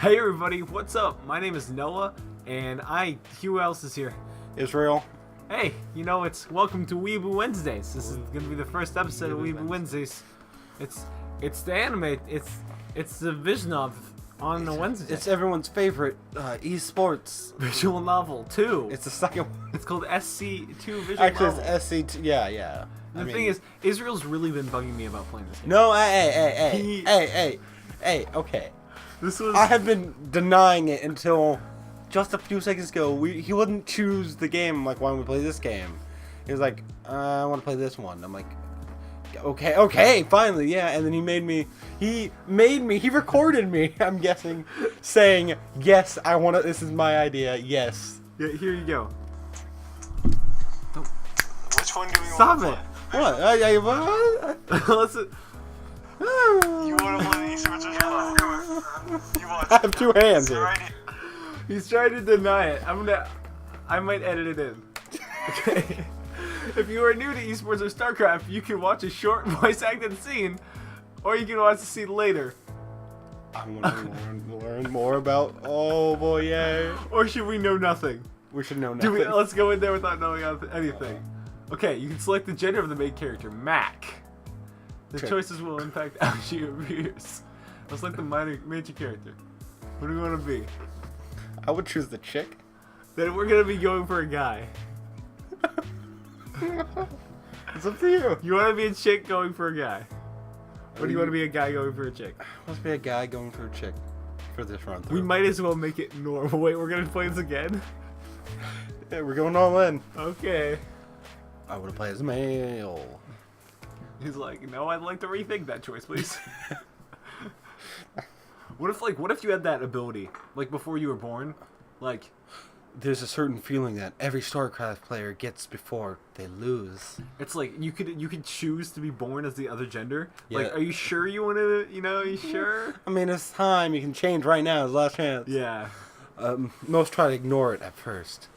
Hey everybody, what's up? My name is Noah, and who else is here? Israel. Hey, it's welcome to Weeaboo Wednesdays. This is gonna be the first episode of Weeaboo Wednesdays. It's the anime. It's the vision of on a Wednesday. It's everyone's favorite ESPORTS visual novel too. It's the second one. It's called SC2 visual Actually, novel. it's SC2. Yeah. The thing is, Israel's really been bugging me about playing this game. No, hey. Okay. I have been denying it until just a few seconds ago. He wouldn't choose the game. Like, why don't we play this game? He was like, I want to play this one. I'm like, okay, finally, yeah. And then he recorded me, I'm guessing, saying, yes, I want to, this is my idea, yes. Yeah, here you go. Which one do we Stop want it. What? Listen. You want to play the esports or not? I have two hands here. He's trying to deny it. I might edit it in. Okay. If you are new to esports or StarCraft, you can watch a short voice-acted scene, or you can watch the scene later. I want to learn more about. Oh boy, yay! Or should we know nothing? We should know nothing. Let's go in there without knowing anything. Okay, you can select the gender of the main character, Mac. The choices will impact how she appears. Let's select the major character. What do we want to be? I would choose the chick. Then we're gonna be going for a guy. It's up to you. You want to be a chick going for a guy? Or do you want to be a guy going for a chick? Must be a guy going for a chick for this run through. We might as well make it normal. Wait, we're gonna play this again? Yeah, we're going all in. Okay. I want to play as a male. He's like, no, I'd like to rethink that choice, please. What if you had that ability, like before you were born, like? There's a certain feeling that every StarCraft player gets before they lose. It's like you could choose to be born as the other gender. Yeah. Like, are you sure you want to? Are you sure? I mean, it's time. You can change right now. It's last chance. Yeah. Most try to ignore it at first,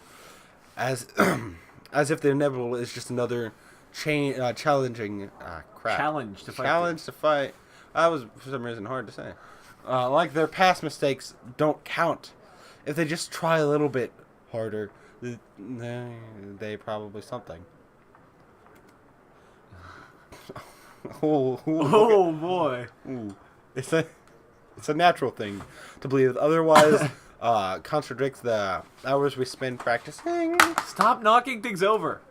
as if the inevitable is just another challenging crap. Challenge to fight. Challenge to fight. That was for some reason hard to say. Like their past mistakes don't count. If they just try a little bit harder, they probably something. Oh boy! Ooh. It's a natural thing to believe. Otherwise, contradicts the hours we spend practicing. Stop knocking things over.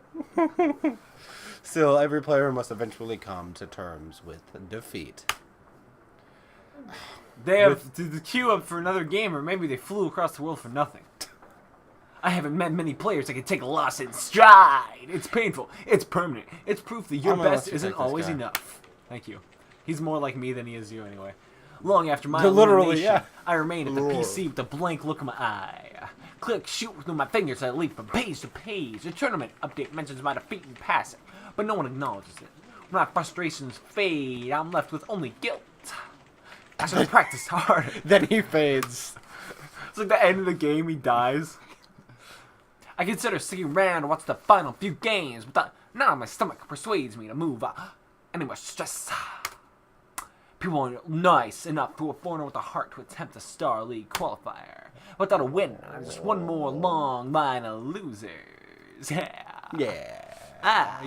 Still, every player must eventually come to terms with defeat. They have to queue up for another game, or maybe they flew across the world for nothing. I haven't met many players that can take a loss in stride. It's painful. It's permanent. It's proof that your best isn't always enough. Thank you. He's more like me than he is you anyway. Long after my elimination, I remain at the PC with a blank look in my eye. Click shoot through my fingers as I leap from page to page. The tournament update mentions my defeat in passing, but no one acknowledges it. When my frustrations fade, I'm left with only guilt. I should have practiced harder. Then he fades. It's like the end of the game, he dies. I consider sticking around to watch the final few games, but now my stomach persuades me to move any more stress. People are nice enough to a foreigner with a heart to attempt a Star League qualifier. Without a win, I'm just one more long line of losers. Yeah.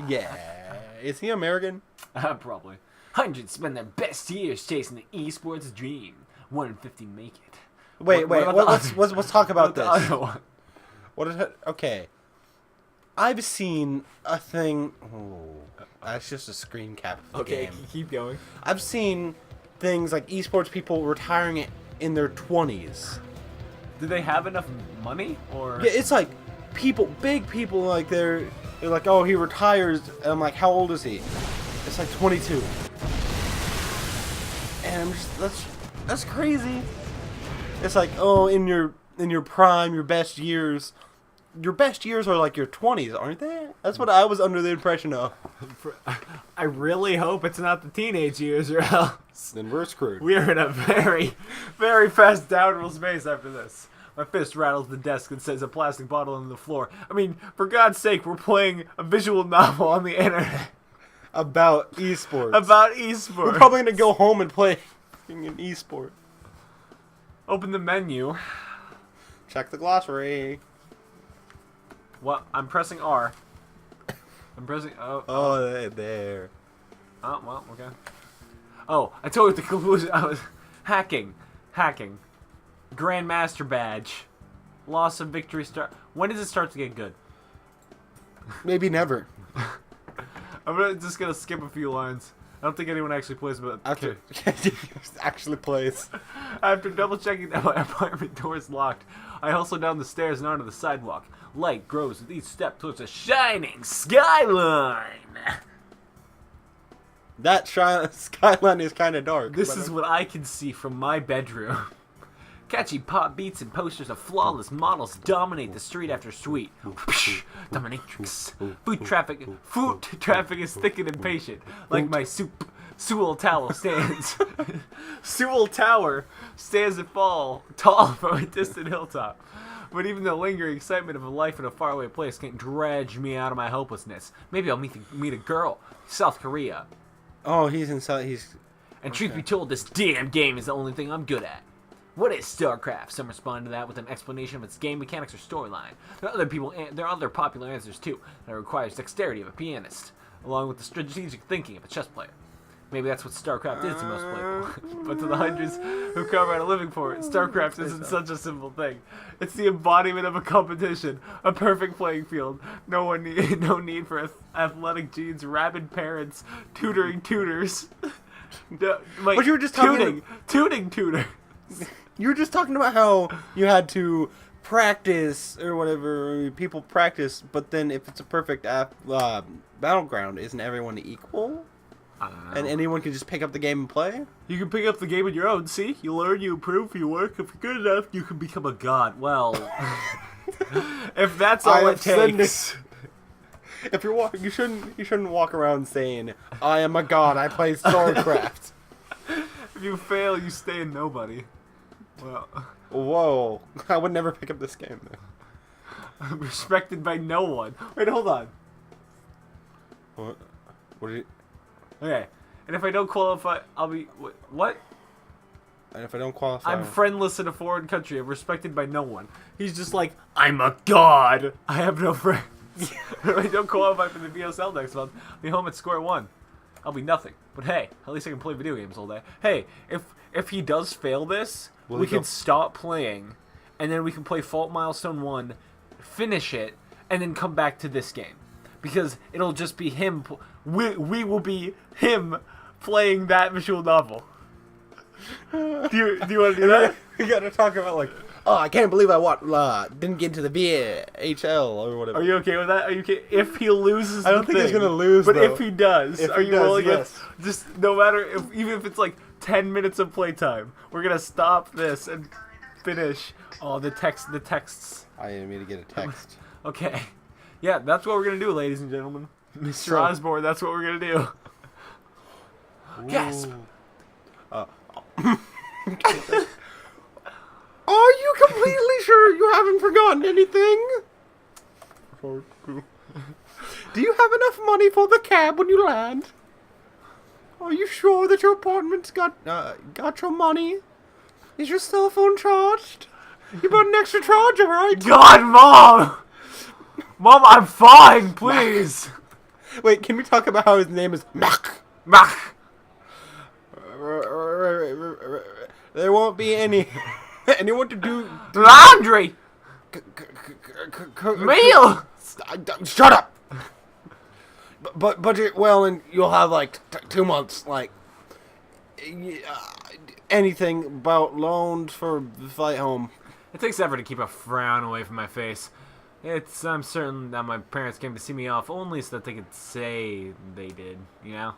Is he American? Probably. Hundreds spend their best years chasing the esports dream. 150 make it. Wait. Let's talk about this. The other one? What is it? Okay. I've seen a thing. Oh, that's just a screen cap of the game. Keep going. I've seen things like esports people retiring it in their 20s. Do they have enough money, or? Yeah, it's like big people, like they're like, oh, he retires, and I'm like, how old is he? It's like 22. And I'm just, that's crazy. It's like, oh, in your prime, your best years are like your 20s, aren't they? That's what I was under the impression of. I really hope it's not the teenage years, or else Then we're screwed. we are in a very, very fast downhill space after this. My fist rattles the desk and sends a plastic bottle on the floor. I mean, for God's sake, we're playing a visual novel on the internet. About esports. About esports. We're probably going to go home and play an esport. Open the menu. Check the glossary. What? I'm pressing R. I'm pressing... Oh, there. Oh, well, okay. Oh, I told you the conclusion. I was hacking. Grandmaster badge. Loss of victory start. When does it start to get good? Maybe never. I'm just gonna skip a few lines. I don't think anyone actually plays, but After actually plays. After double checking that my apartment door is locked, I hustle down the stairs and onto the sidewalk. Light grows with each step towards a shining skyline. That skyline is kind of dark. This is what I can see from my bedroom. Catchy pop beats and posters of flawless models dominate the street after street. Dominatrix. Food traffic is thick and impatient, like my Sewell Tower stands. Sewell Tower stands tall from a distant hilltop. But even the lingering excitement of a life in a faraway place can't dredge me out of my hopelessness. Maybe I'll meet a girl. South Korea. Oh, he's in South. And truth be told, this damn game is the only thing I'm good at. What is StarCraft? Some respond to that with an explanation of its game mechanics or storyline. There are other popular answers too that requires dexterity of a pianist, along with the strategic thinking of a chess player. Maybe that's what StarCraft is to most players. But to the hundreds who carve out a living for it, StarCraft isn't such a simple thing. It's the embodiment of a competition, a perfect playing field. No need for athletic genes, rabid parents, tutoring tutors. But you were just talking tuning tutors. You were just talking about how you had to practice or whatever. People practice, but then if it's a perfect battleground, isn't everyone equal? I don't know. And anyone can just pick up the game and play? You can pick up the game on your own. See, you learn, you improve, you work. If you're good enough, you can become a god. Well, if that's all it takes. If you're walking, you shouldn't walk around saying, "I am a god. I play StarCraft." If you fail, you stay a nobody. Well, whoa! I would never pick up this game. I'm respected by no one. Wait, hold on. What? What did you... Okay, and if I don't qualify, I'll be what? And if I don't qualify, I'm friendless in a foreign country. I'm respected by no one. He's just like, I'm a god. I have no friends. If I don't qualify for the VSL next month, I'll be home at square one. I'll be nothing. But hey, at least I can play video games all day. Hey, if he does fail this, we can stop playing, and then we can play Fault Milestone 1, finish it, and then come back to this game. Because it'll just be him. We will be him playing that visual novel. Do you want to do that? We gotta talk about like, oh, I can't believe I didn't get into the VHL or whatever. Are you okay with that? Are you okay if he loses? I don't think he's gonna lose. But though. if he does, if are he you does, willing? Yes. Just no matter even if it's like 10 minutes of playtime, we're gonna stop this and finish all the texts. I didn't mean to get a text. Okay, yeah, that's what we're gonna do, ladies and gentlemen. Mr. Osborne, that's what we're gonna do. Yes. Are you completely sure you haven't forgotten anything? Do you have enough money for the cab when you land? Are you sure that your apartment's got your money? Is your cell phone charged? You bought an extra charger, right? God, Mom! Mom, I'm fine, please! Wait, can we talk about how his name is Mac? Mac! There won't be anyone to do laundry! Meal! Shut up! But budget well, and you'll have like 2 months, like anything about loans for the flight home. It takes effort to keep a frown away from my face. I'm certain that my parents came to see me off only so that they could say they did, you know?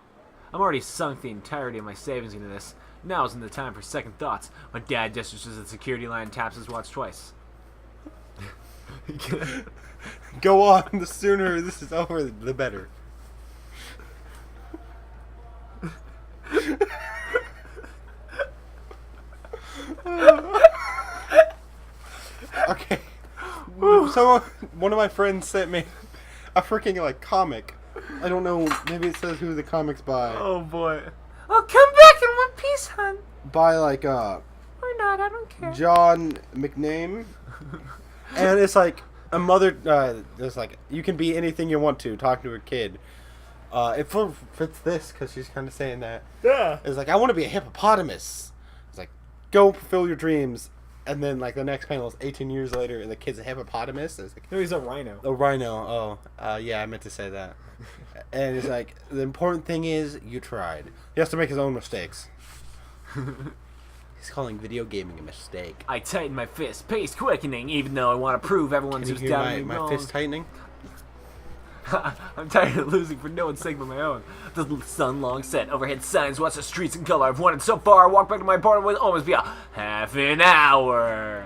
I'm already sunk the entirety of my savings into this. Now isn't the time for second thoughts. My dad gestures to the security line and taps his watch twice. Go on, the sooner this is over, the better. Okay. So one of my friends sent me a freaking like comic. I don't know. Maybe it says who the comic's by. Oh boy. I'll come back in one piece, hon. By like Or not. I don't care. John McName. And it's like a mother. It's like you can be anything you want to. Talking to a kid. It fits this because she's kind of saying that. Yeah. It's like I want to be a hippopotamus. It's like go fulfill your dreams. And then like the next panel is 18 years later, and the kid's a hippopotamus. It's like No, he's a rhino. a rhino. Oh, yeah, I meant to say that. And it's like the important thing is you tried. He has to make his own mistakes. He's calling video gaming a mistake. I tighten my fist, pace quickening, even though I want to prove everyone's Can who's you hear doubting me my wrong. fist tightening? I'm tired of losing for no one's sake but my own. The sun long set, overhead signs, watch the streets in color. I've wanted so far, I walk back to my apartment with almost be a half an hour.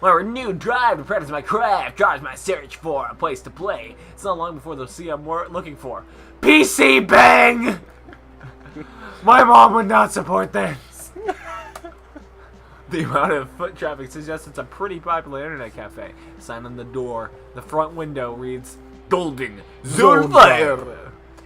My renewed drive to practice my craft drives my search for a place to play. It's not long before they'll see I'm looking for PC Bang! My mom would not support this. The amount of foot traffic suggests it's a pretty popular internet cafe. Sign on the door. The front window reads, Golden Zone Fire.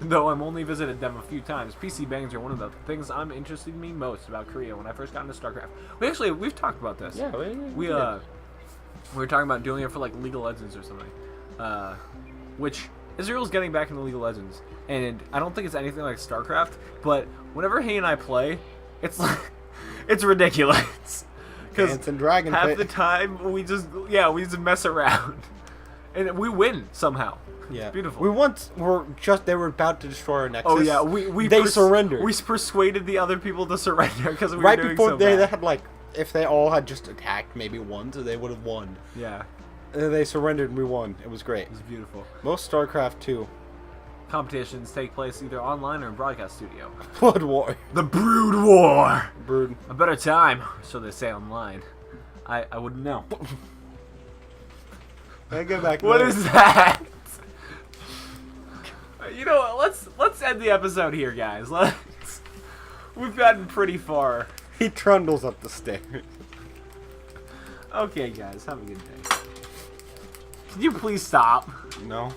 Though I'm only visited them a few times, PC bangs are one of the things I'm interested in me most about Korea when I first got into StarCraft. We've talked about this. Yeah, We were talking about doing it for like League of Legends or something. Which Israel's getting back into League of Legends, and I don't think it's anything like StarCraft, but whenever he and I play, it's like it's ridiculous. Because Dragon half Pit. the time we just mess around, and we win somehow. Yeah, it's beautiful. They were about to destroy our Nexus. Oh yeah, they surrendered. We persuaded the other people to surrender because we right were doing before so they bad. had like, if they all had just attacked maybe once, they would have won. Yeah, And then they surrendered and we won. It was great. it was beautiful. Most StarCraft 2. Competitions take place either online or in broadcast studio. Blood War. The Brood War. Brood. A better time, so they say online. I wouldn't know. I go back. What is that? You know what? Let's end the episode here, guys. We've gotten pretty far. He trundles up the stairs. Okay, guys, have a good day. Can you please stop? No.